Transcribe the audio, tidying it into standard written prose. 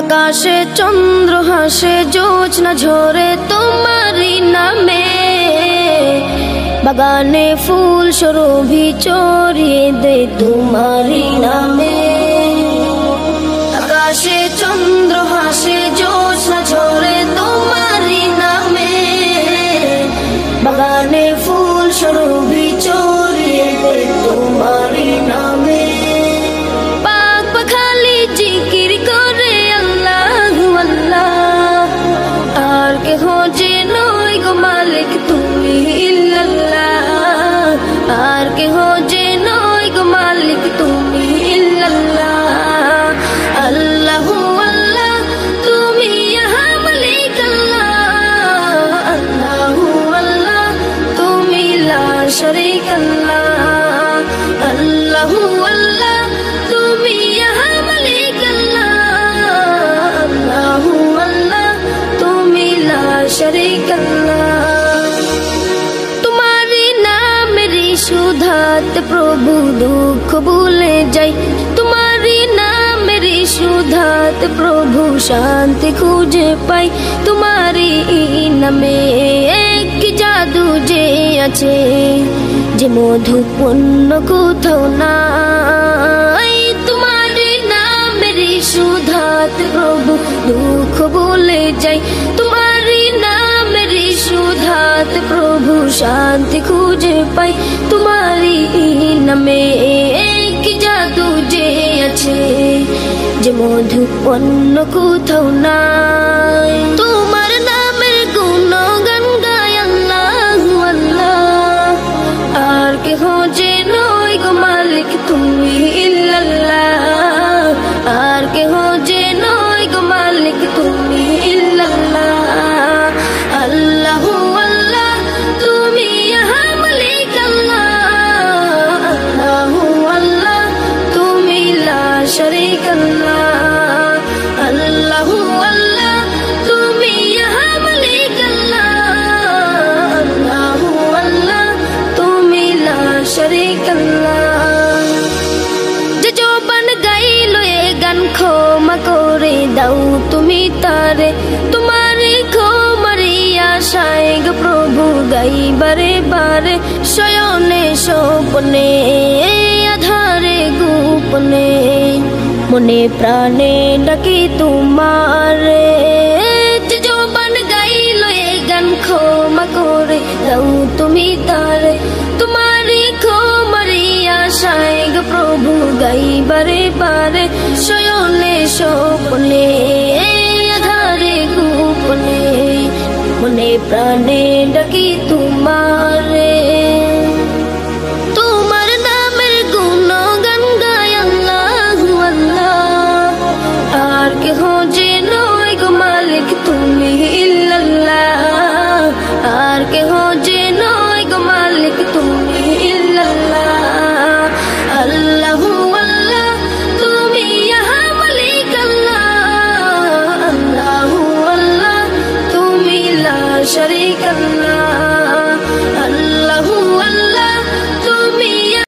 আকাশে চন্দ্র হাসে জোছনা ঝরে তোমারি নামে, বাগানে ফুল সুরভি ছড়িয়ে দেয় তোমারি নামে। আকাশে চন্দ্র হাসে জোছনা ঝরে তোমারি নামে, বাগানে ফুল সুরভি ছড়িয়ে দেয় তোমারি নামে। পাক পাখালি জিকির করে আল্লাহু আল্লাহ, আর কেহ যে নয় গো মালিক তুমি ইল্লাল্লাহ, আর কেহ যে নয় গো মালিক তুমি ইল্লাল্লাহ। আল্লাহু আল্লাহ তুমি ইহা মালিক আল্লাহ, আল্লাহু আল্লাহ তুমি লা শারীক আল্লাহ, আল্লাহু আল্লাহ তুমি ইহা মালিক আল্লাহ, আল্লাহু আল্লাহ তুমি লা শারীক আল্লাহ। তোমারি নামেরই সুধাতে প্রভু দুঃখ ভুলে যাই, তোমারি নামেরই সুধাতে প্রভু শান্তি খুঁজে পাই। তোমারি নামে এক জাদু যে আছে, যে মধুপূর্ণ কোথাও নাই। তোমারি নামেরই সুধাতে প্রভু দুঃখ ভুলে যাই, তোমারি নামেরই সুধাতে প্রভু শান্তি খুঁজে পাই। তোমারি নামে এক জাদু যে আছে, যে মধুপূর্ণ কোথাও নাই। তোমার নামের গুণগান গায় আল্লাহু আল্লাহ, আর কেহ যে নয় গো মালিক তুমি ইল্লাল্লাহ, আর কেহ যে নয় গো মালিক তুমি ইল্লাল্লাহ। আল্লাহু আল্লাহ তুমি ইহা মালিক আল্লাহ, আল্লাহু আল্লাহ তুমি লা শারীক আল্লাহ, আল্লাহু আল্লাহ তুমি ইহা মালিক আল্লাহ, আল্লাহু আল্লাহ তুমি লা শারীক আল্লাহ। যে জবান গাইলো এ গান ক্ষমা করে দাও তুমি তারে, তোমারে ক্ষমারি আশায় গো প্রভু গাই বারে বারে। শয়নে স্বপ্নে আধারে গোপনে, মনে প্রাণে ডাকি তোমারে। যে জবান গাইলো এ গান ক্ষমা করে দাও তুমি তারে, তোমারে ক্ষমারি আশায় গো প্রভু গাই বারে বারে। শয়নে স্বপ্নে আধারে গোপনে, মনে প্রাণে ডাকি তোমারে। তোমার নামের গুণগান গায় আল্লাহু আল্লাহ, আর কেহ যে নয় গো মালিক তুমি ইল্লাল্লাহ, আর কেহ যে নয় গো মালিক তুমি ইল্লাল্লাহ। আল্লাহু আল্লাহ তুমি ইহা মালিক আল্লাহ, আল্লাহু আল্লাহ তুমি লা শারীক